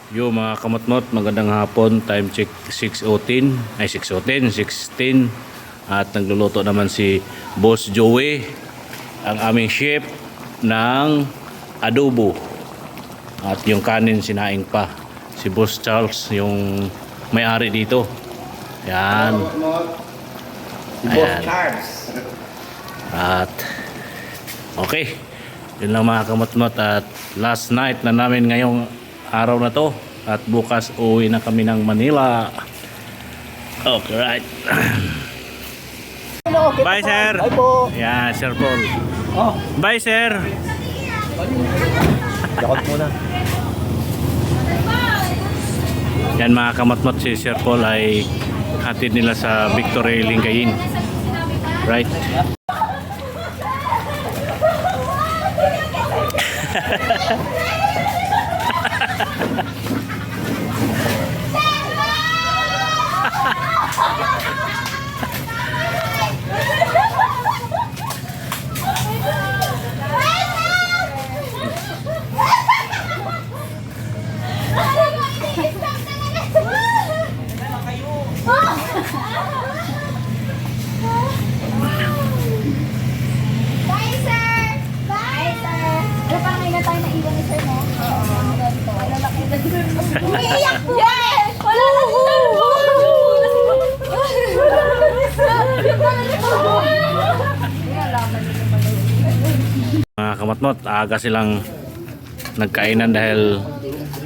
Yo mga kamatmot, magandang hapon. Time check 6:10. Ay 6:10, 16. At nagluluto naman si Boss Joey, ang aming chef ng adobo. At yung kanin sinaing pa. Si Boss Charles yung may-ari dito. Yan. Ayan. At okay. Yun lang mga kamatmot, at last night na namin ngayong araw na to, at bukas uwi na kami ng Manila. Okay, right. Bye sir. Bye po. Yeah, Sir Paul. Oh, Bye sir. dakot muna. Yan mga kamatmot, si Sir Paul ay hatid nila sa Victory Lingayen. Right. Bye, sir! Bye, sir! Wala pa ngayon na tayo naiwan ni sir, no? Oo. Malalaki na sir. Umiiyak po! Yes! Wala na si sir po! Mga kamatmot, aga silang nagkainan dahil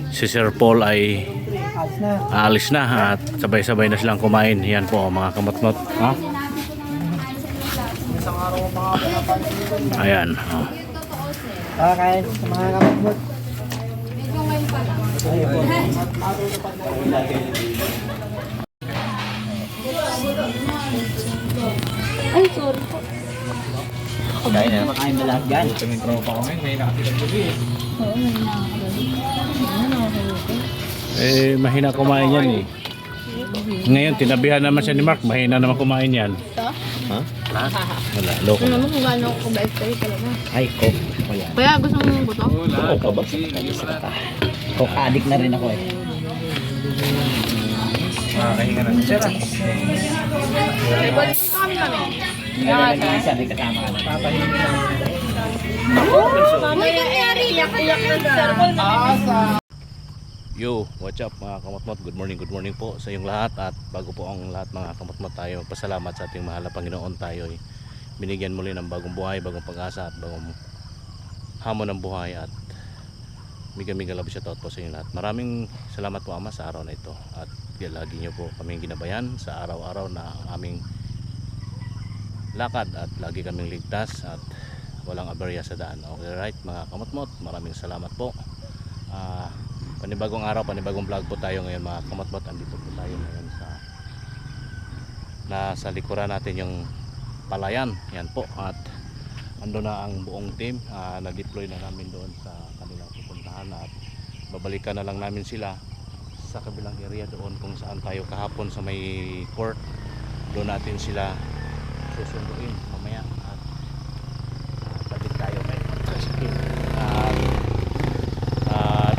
si Sir Paul ay aalis na, at sabay-sabay na silang kumain. Yan po mga kamatmot. Ha? Ayan. Oh. Kakain sa mga kapatid. Ay, sorry po. Kain na. Makain na lahat yan. Oo, may nakakagabi. Mahina kumain yan eh. Ngayon, tinabihan naman siya ni Mark. Mahina naman kumain yan. Ha? Wala, loko. Ano mo kung gaano ako kabait sa'yo talaga. Ay, coke. Ako yan. Kaya gusto mo buto? Coke ka ba? Coke addict na rin ako eh. Makakahinga na. Sir, Ay, balik mo kami kami. Ngayon na isa, di kasama ka na. Mamaya nangyari, iyak-iyak na sir. Yo, what's up mga kamatmot? Good morning po sa inyong lahat. At bago po ang lahat mga kamatmot, tayo magpasalamat sa ating mahal na Panginoon. Tayo ay binigyan muli ng bagong buhay, bagong pag-asa at bagong hamon ng buhay. At miga love shoutout po sa inyong lahat. Maraming salamat po Ama sa araw na ito. At lagi nyo po kaming ginabayan sa araw-araw na aming lakad, at lagi kaming ligtas at walang aberya sa daan. Okay right mga kamatmot, maraming salamat po. Panibagong araw, panibagong vlog po tayo ngayon mga kamatmot. Andito po tayo ngayon sa nasa likuran natin yung palayan. Yan po, at ando na ang buong team. Na-deploy na namin doon sa kanilang pupuntahan, at babalikan na lang namin sila sa kabilang area doon kung saan tayo kahapon sa may court. Doon natin sila susunduin mamaya, at balik tayo kay Trashkin. At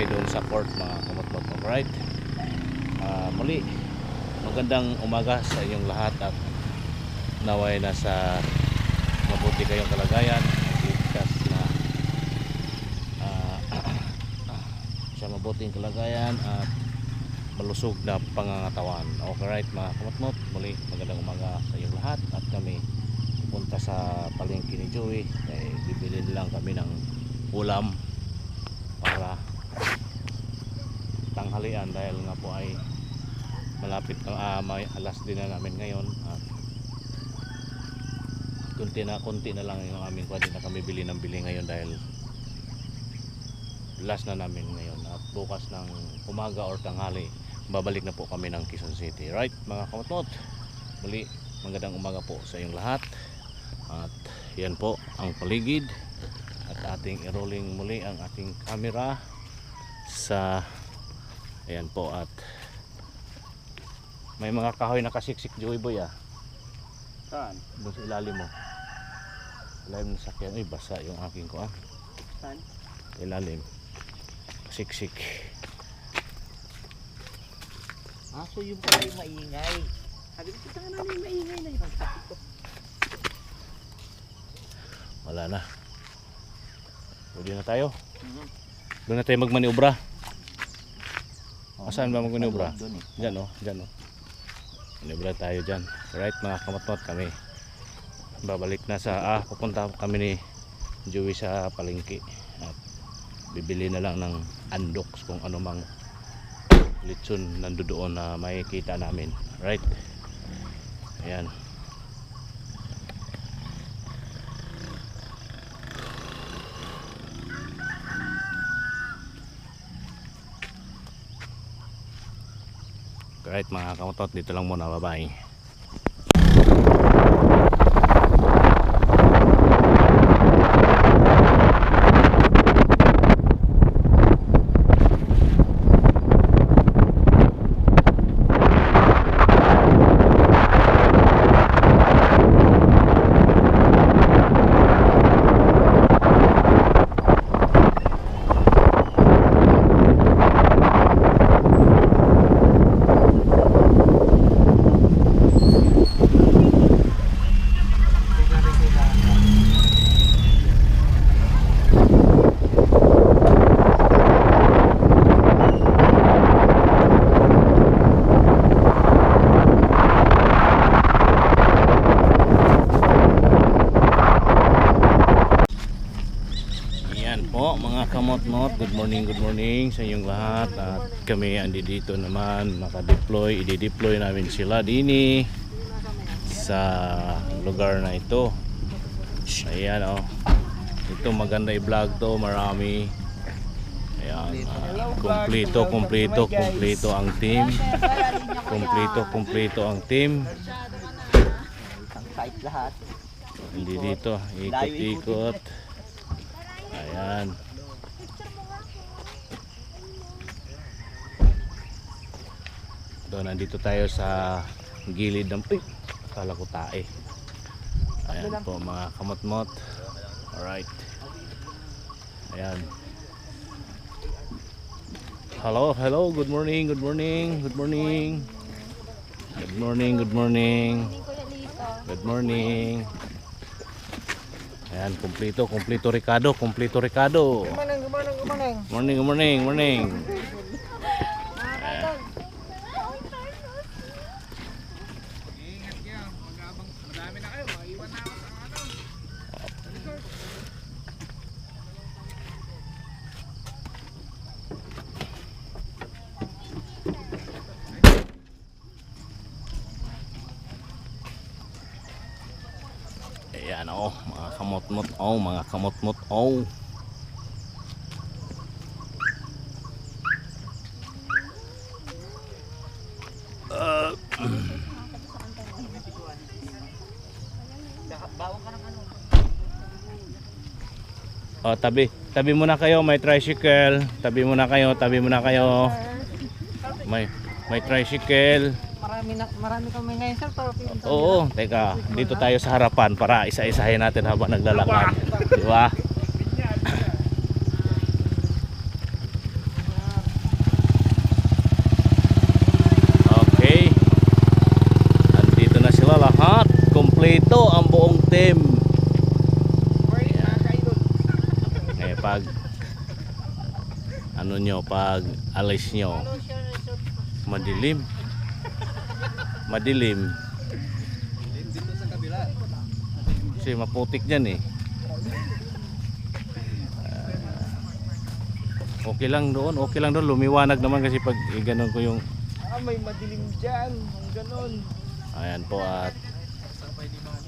doon sa court mga kamatmot. Alright, muli magandang umaga sa inyong lahat, at naway na sa mabuti kayong kalagayan, ligtas na sa mabuting kalagayan at malusog na pangangatawan. Okay right mga kamatmot, muli magandang umaga sa inyong lahat. At kami pupunta sa palengke ni Joey, bibili lang kami ng ulam para tanghalian, dahil nga po ay malapit na may alas din na namin ngayon, at konti na lang yung aming pwede na kami bili ng bili ngayon, dahil last na namin ngayon. At bukas ng umaga or tanghali babalik na po kami ng Quezon City. Right mga kamatmot, muli magandang umaga po sa inyong lahat. At yan po ang paligid, at ating i-rolling muli ang ating camera sa ayan po. At may mga kahoy na kasiksik Joey Boy ah. Saan? Doon sa ilalim mo. Ilalim ng sakyan. Ay, basa yung aking kuan. Saan? Ilalim. Siksik. So yung pala yung maingay. Sabi ko, saan na yung maingay na yung sakit ko. Wala na. Pwede na tayo. Doon na tayo magmaniobra. Saan ba magmaniobra? Doon eh. Diyan oh, diyan oh. Maniobra tayo diyan. Right mga kamatmot, kami babalik na sa pupunta kami ni Joey sa palengke at bibili na lang ng andoks kung ano mang litson nandoon na makikita namin. Right? Ayan. Right mga kamotot, dito lang muna, bye-bye. Good morning sa inyong lahat. At kami andi dito naman, naka-deploy, i-deploy namin sila dini sa lugar na ito. Ayan oh. Ito maganda i-vlog to, marami. Ayan, kumpleto ang team. Kumpleto ang team. Isang site lahat. Hindi dito, ikot-ikot. Ayan. Nandito tayo sa gilid ng akala ko tae. Ayan po mga kamot-mot. Alright. Ayan. Hello, good morning. Good morning. Ayan, kumpleto Ricardo. Morning. Ayan oh, mga kamot-mot oh. Oh, tabi muna kayo, may tricycle. Tabi muna kayo. May tricycle. Marami kami ngayon sir, pero Oo, teka, dito tayo sa harapan para isa-isahin natin habang naglalakad. Di ba? Okay. Nandito na sila lahat. Kompleto ang buong team. Pag ano nyo, pag alis nyo, madilim dito sa kabila kasi maputik dyan eh. Okay lang doon, lumiwanag naman kasi pag ganon ko yung May madilim dyan, ganon. ayan po. At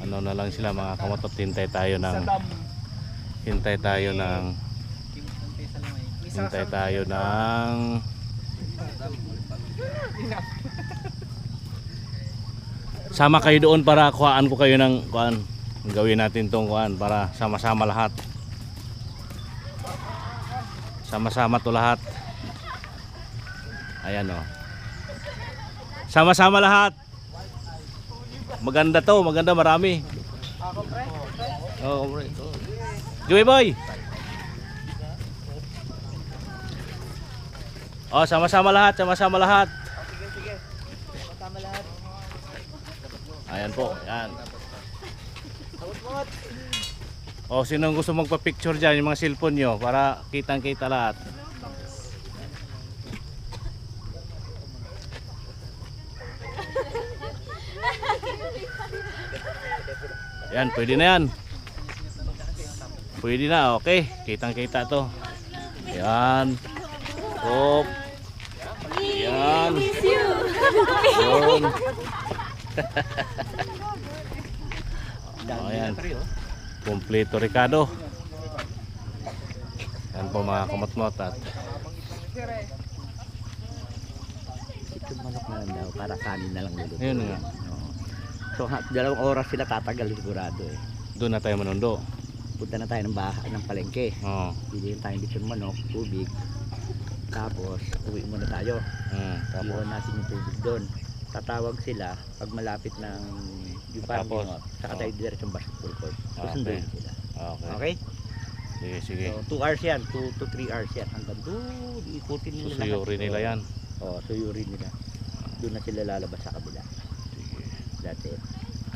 ano na lang sila mga kamatot, hintay tayo ng sama kayo doon para kuhaan ko kayo ng kuhaan. Gawin natin tong kuhaan para sama-sama lahat. Sama-sama to lahat. Ayan oh. Sama-sama lahat. Maganda to, marami. Oh, pre. Joey boy. Oh, sama-sama lahat, sama-sama lahat. Sige. Magkama lahat. Ayan po, yan. Tawad-mot. Oh, sino gusto magpa-picture dyan, yung mga cellphone nyo, para kitang-kita lahat. Yan, pwede na yan. Pwede na, okay. Kitang-kita to. Yan. Op. Yan. Yun. Oh, yan. Kompleto Ricardo. Yan po mga kumot-mot at Itong manok na lang daw, para kanin na lang luluto. ayun nga. So, 2 oras sila tatagal sigurado eh. Doon na tayo manundo. Punta na tayo ng bahay ng palengke. Oo. Bilihin tayong lechon manok, tubig. Tapos, uwi muna tayo. Tapos Iwan natin yung tubig doon. Tatawag sila pag malapit ng yung parang Tapos, ginot. Saka tayo diretsong basketball court. Okay. Susunduin sila. okay. Okay? Sige, sige. So, 2 hours yan. 2 to 3 hours yan. Hanggang doon, ikutin nila. Susuyuri nila yan. Oo, suyurin nila. Doon na sila lalabas sa kabila. Sige. That's it.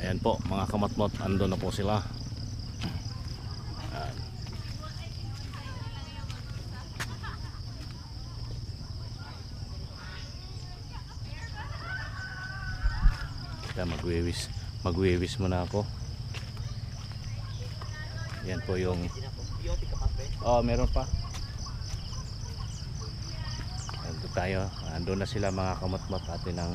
Ayan po, mga kamatmot, ando na po sila. Ayan. Kaya magwiwis muna ako. Yan po yung meron pa. Ando tayo, ando na sila mga kamatmot atin ng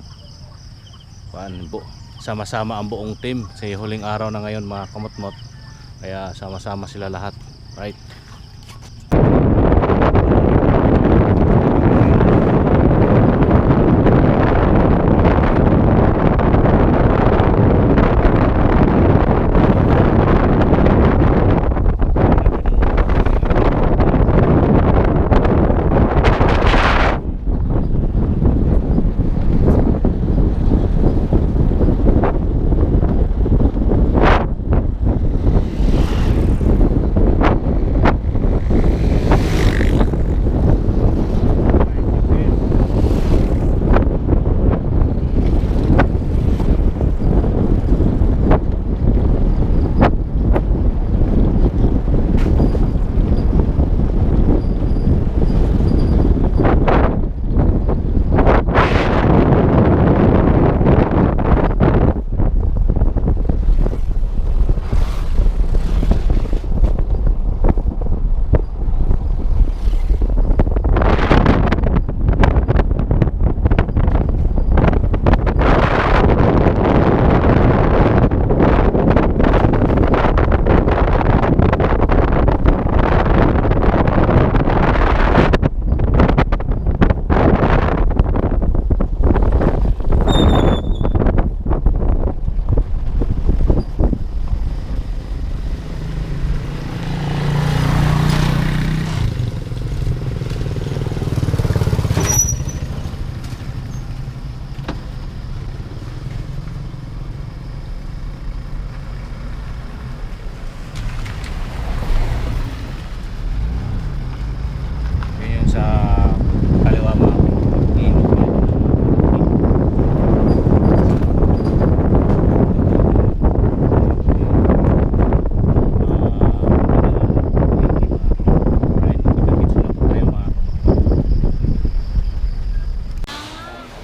sama-sama ang buong team sa huling araw na ngayon mga kamatmot, kaya sama-sama sila lahat, right?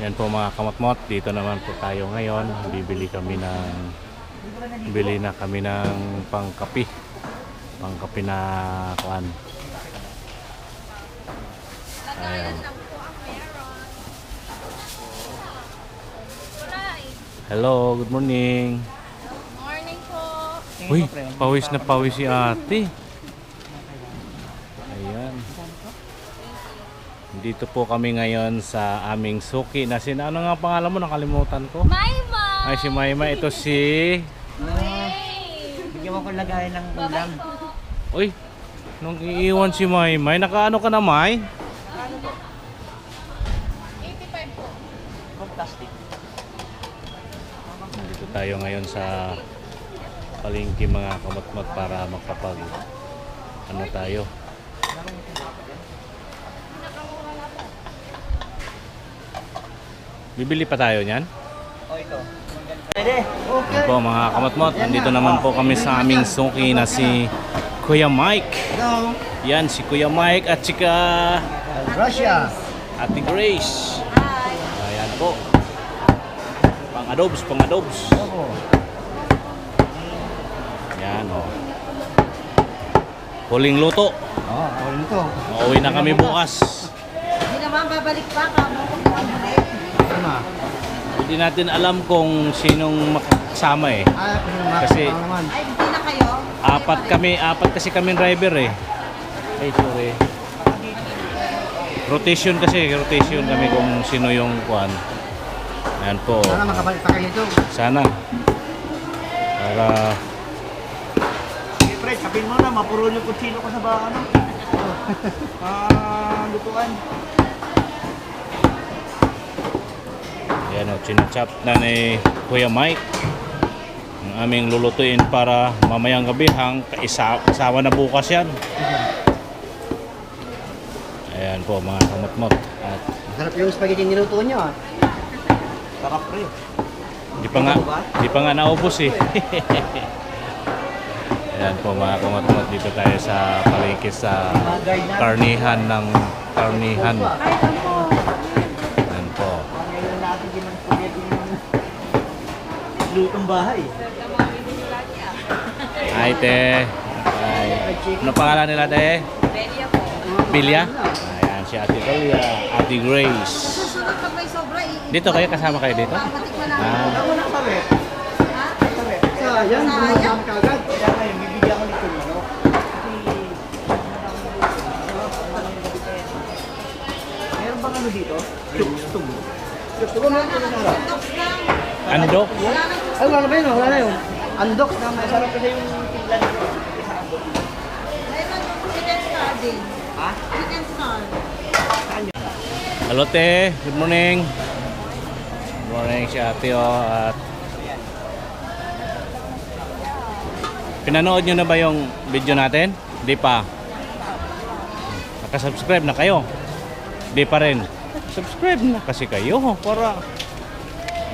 Yan po mga kamatmot, dito naman po tayo ngayon. Bili na kami ng pangkapi na kuan. Ayan. Hello, good morning. Morning po. Uy, pawis na pawis si ate. Ayan. Dito po kami ngayon sa aming suki na ano nga pangalan mo? Nakalimutan ko. Mayma! Ay, si Mayma. Ito si... Bigyan mo ko lagayan ng ulam. Uy, nung iiwan si Mayma, nakaano ka na, May? 85 po. Fantastic. Dito tayo ngayon sa palengke mga kamatmat para makapag ano tayo. Bibili pa tayo niyan? O ito. Pwede. Okay. Yan po mga kamatmat, nandito naman po kami sa aming suki na si Kuya Mike. Hello. Yan si Kuya Mike at sika Russia. Ate Grace. Ayan po. Pang adobs. Oo. Yan o. Huling luto. Oo, ako rin to. Uuwi na kami bukas. Hindi naman babalik pa kamo. Ano? Hindi natin alam kung sinong makasama eh. Kasi- naman. Ay, hindi na kayo? Apat kasi kami driver eh. Ay, sorry. Rotation kami kung sino yung kuan. Ayan po. Sana makabalik pa kayo ito. Sana. Para Sige, Fred, sabihin mo na, mapuro yung kutsilo ko sa ano. Lutuan. ayan o, chinachap na ni Kuya Mike. Ang aming lulutuin para mamayang gabi kasawa na bukas yan. Ayan po mga kamotmot. At Masarap yung spaghetti niluto nyo ah. Sarap rin. di pa nga naubos eh. Ayan po mga kamotmot, dito tayo sa palengke sa karnihan ng karnihan. Ayan po. Ngayon natin din ang spaghetti ng lutong bahay. Ay te. Ay. Ano pangalan nila te? Belia po. Bilya? Ayan si Ate Belia, Ate Grace. Susunod pag may sobra, Dito kayo, kasama kayo dito? matikman na. Ah, Ako na kami. Ha? Sayang, Sayang? kagad. Kaya ngayon, bibigyan ko nito ano. Meron bang ano dito? Tugtog. Tugtog na ito sa harap. Dogs lang. andok? Wala nang Ay, wala ba yun? Wala na yun. Andok na masarap kasi yung timpla nito. Mayroon yung chicken star din. Ha? Chicken star. Saan yun? Hello te, good morning. Good morning si Ate at pinanood nyo na ba yung video natin? Di pa. Nakasubscribe na kayo? Di pa rin. Subscribe na kasi kayo para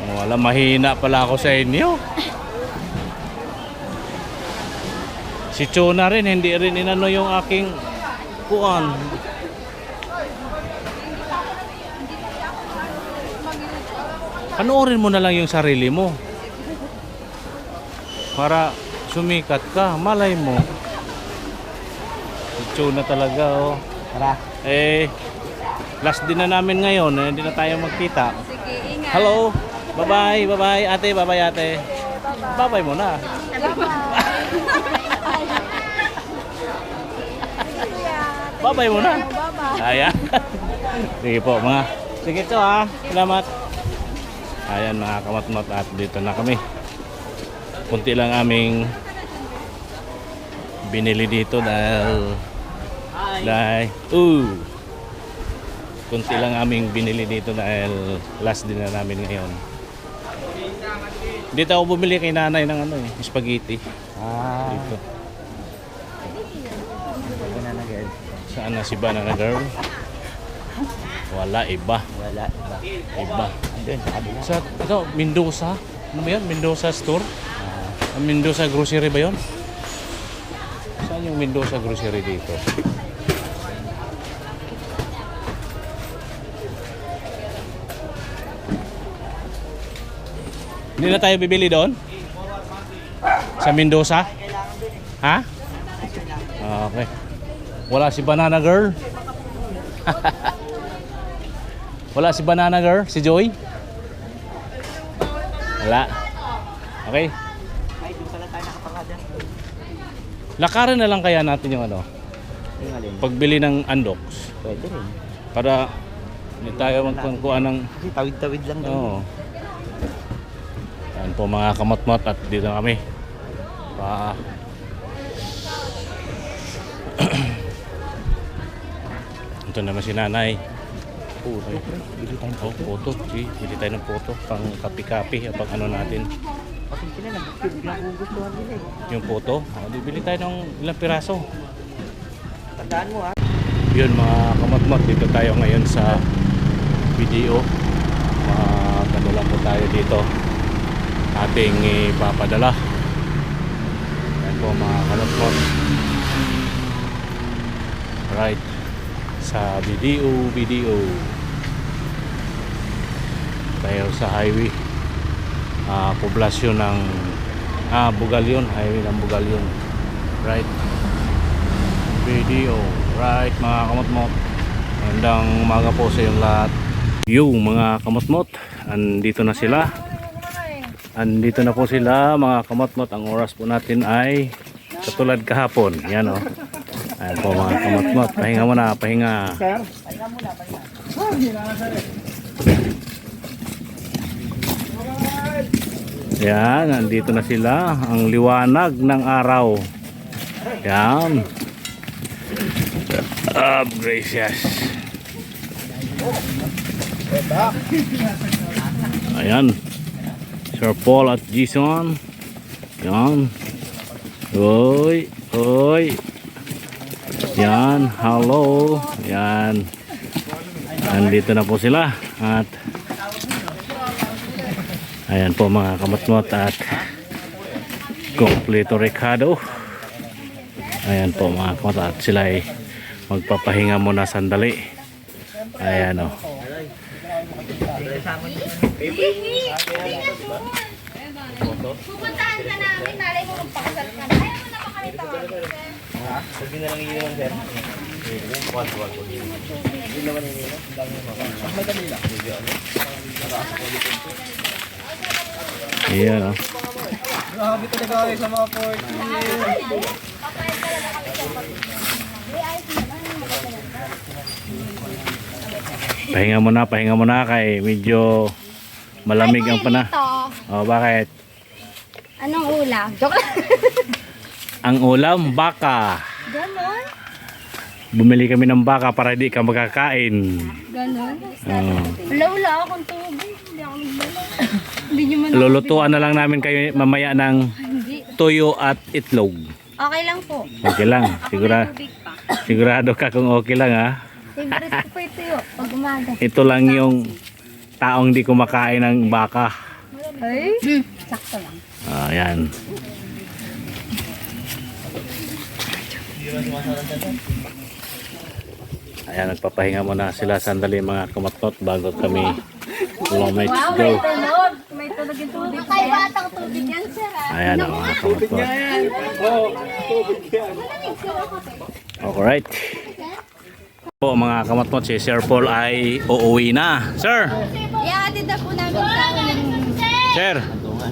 wala, mahina pala ako sa inyo. Si Chona rin, hindi rin inano yung aking kuan. Panoorin mo na lang yung sarili mo para sumikat ka, malay mo. Si Chona talaga oh. Tara. Last din na namin ngayon, hindi na tayo magkita. Sige, ingat. Hello. Bye-bye, bye-bye ate, bye-bye ate. Bye-bye muna. Bye-bye muna. Ayan. Sige po mga. Sige to ha. Salamat. Ayan mga kamatmat at dito na kami. Kunti lang aming binili dito dahil kunti lang aming binili dito dahil last din na namin ngayon. Dito ako bumili kay nanay ng spaghetti. Ah. Dito. Banana girl. Saan na si Banana Girl? Wala, iba. Wala. Iba. Andun sa kabila. Sa, ito, Mendoza. Ano ba yan? Mendoza store? Ang Mendoza grocery ba yun? Saan yung Mendoza grocery dito? Hindi na tayo bibili doon? Sa Mendoza? Ha? Okay. Wala si Banana Girl? Wala si Banana Girl? Si Joy? Wala. Okay. Ay, doon pala tayo nakapangada. Lakarin na lang kaya natin yung Yung alin? pagbili ng Andox Pwede rin. para hindi tayo magpangkuhan ng Kasi tawid-tawid lang daw. oo. Yan po mga kamatmat at dito na kami. Ito naman si nanay. Puto. Bili tayo ng Oh, photo. Sige, bili tayo ng photo pang kapi-kapi pang ano natin. Pasensya na, nagugustuhan nila eh. Yung photo. Bibili tayo ng ilang piraso. Tandaan mo ha. Yun mga kamatmat, dito tayo ngayon sa video. Magkano po tayo dito. Ating ipapadala. Yan po mga kamatmat. Right. Sa video. Tayo sa highway. Poblasyon ng Bugalyon. Highway ng Bugalyon. Right. Video. Right mga kamotmot. Magandang umaga po sa inyong lahat. Yung mga kamotmot, andito na sila. Andito na po sila mga kamotmot. Ang oras po natin ay katulad kahapon. Yan o. Ayan po mga kamotmot. Pahinga muna, pahinga. Sir? Yan, andito na sila. Ang liwanag ng araw. Yan. Gracious. Ayan. Sir Paul at Jason. Yan. Oy, oy. Yan, hello. Yan. Andito na po sila. At ayan po mga kamatmot at kompleto Ricardo. Ayan po mga kamatmot at sila ay magpapahinga muna sandali. Ayan o. Pupuntahan ka namin, nalay mo magpakasal ka na. Ayaw mo na ba kami tawagin? Sabi na lang iyon, sir. Hindi naman ininom. Ang dami mo. May kanila. Ayan o. Grabe talaga kayo sa mga 40. Pahinga muna kay medyo malamig ang pana. Oh, bakit? Anong ulam? Joke lang. Ang ulam, baka. Ganon? Bumili kami ng baka para di ka makakain. Ganon? Oh. Wala akong tubig. Hindi ako magbala. Hindi nyo man Lulutuan na lang namin kayo mamaya ng Hindi. tuyo at itlog. Okay lang po. Okay lang. Tubig pa. Sigurado ka kung okay lang ha. Favorite ko po ito yun. Pag umaga. Ito lang yung taong di kumakain ng baka. Ay? Sakto lang. Ayan. Ayan, nagpapahinga muna sila sandali mga kamatot bago kami lumits go. tunog. May tunog yung tubig. Kay batang tubig yan, sir. Ayan ang mga kamatot. Alright. Po mga kamatmot, si Sir Paul ay uuwi na. Sir! Iatid na po namin sa akin. Sir!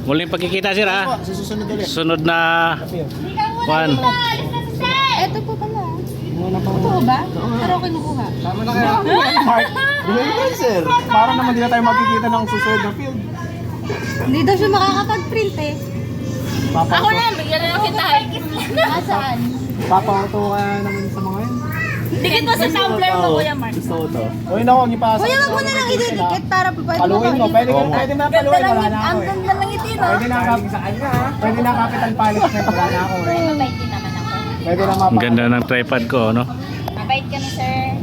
Muling pagkikita sir ha. Sunod na one. Ito po pala. Totoo ba? Pero kinukuha. Tama na kayo. Mark. Dahil sir. Para naman di na tayo makikita ng susunod na field. Hindi daw siya makakapag-print eh. Ako na, bigyan na lang kita. Nasaan? Papauto ka naman sa mga yun. Dikit mo sa tumbler mo, Kuya Mark. Gusto ko to. Uy, naku, ipasa. Kuya, wag mo na lang ididikit para pwede Paluin mo. Pwede mo na paluin. Wala na ako Ang eh. ganda lang ito, no? Pwede na capital punishment. Wala na ako eh. Mabait din naman ako. Pwede na Ang ganda ng tripod ko, no? Mabait kami, sir.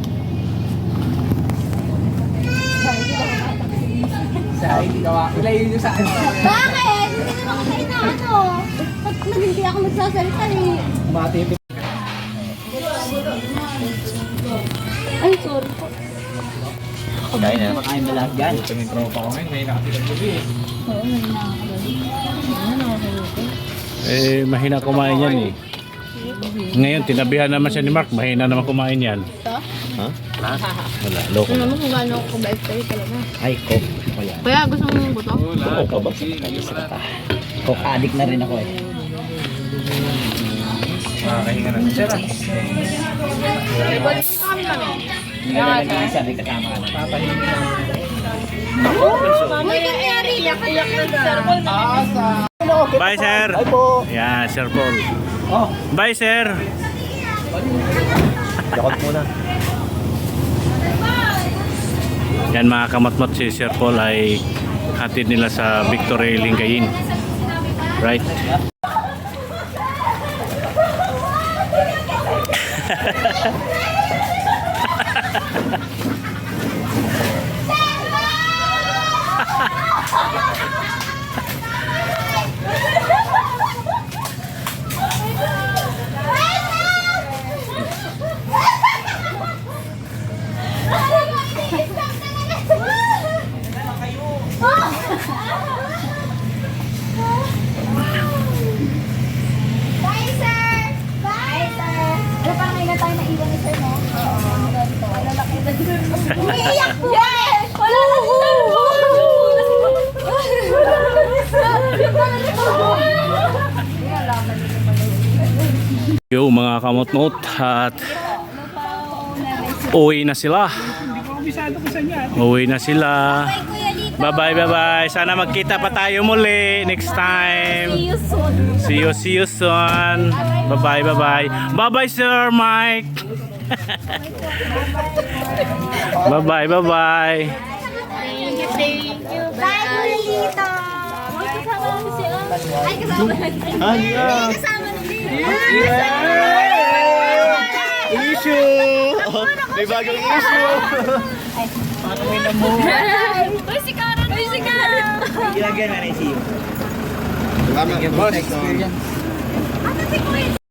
Sa hindi gawa. Ilayin nyo sa ano. Bakit? Hindi naman kasi inaano. Pag hindi ako magsasalita eh. Matipid. Ay, sorry po. Kaya na naman kain na lahat dyan. Kaming tropa ko ngayon. May nakatilang gabi eh. Oo, may nakakagalit. Eh, mahina kumain yan eh. Ngayon, tinabihan naman siya ni Mark. Mahina naman kumain yan. Ha? Wala, loko. Ano naman kung gaano ako kabait kayo talaga. Ay, coke. Kaya. Kaya gusto mo yung buto? Oo, ka ba? Coke addict na rin ako eh. Makakahinga na. Sir, sabi kasama ka na. Papahinga na. Uy, nangyari. Iyak-iyak na sir. Bye, sir! Ay po. Yan, Sir Paul. Oh, Bye, sir! yakot muna. Yan mga kamatmat, si Sir Paul ay hatid nila sa Victory Lingayen. Right. Bye, sir! Bye, sir! Wala pa ngayon na tayo naiwan ni sir, no? Oo. Malalaki na dun. Umiiyak po! Yes! Wala na si sir po! Yo mga kamot-not at uwi na sila. Uwi na sila. Bye bye. Sana magkita pa tayo muli next time. See you soon. See you soon. Bye bye Sir Mike. Bye bye. Thank you. Bye, Lolita! Kasama mo si Ay, kasama na. Hindi, kasama na din. Issue. May bagong issue. Uy, si Karen! Uy, si Karen! Ilagyan na na yung siyo. Experience. Ano si Chris?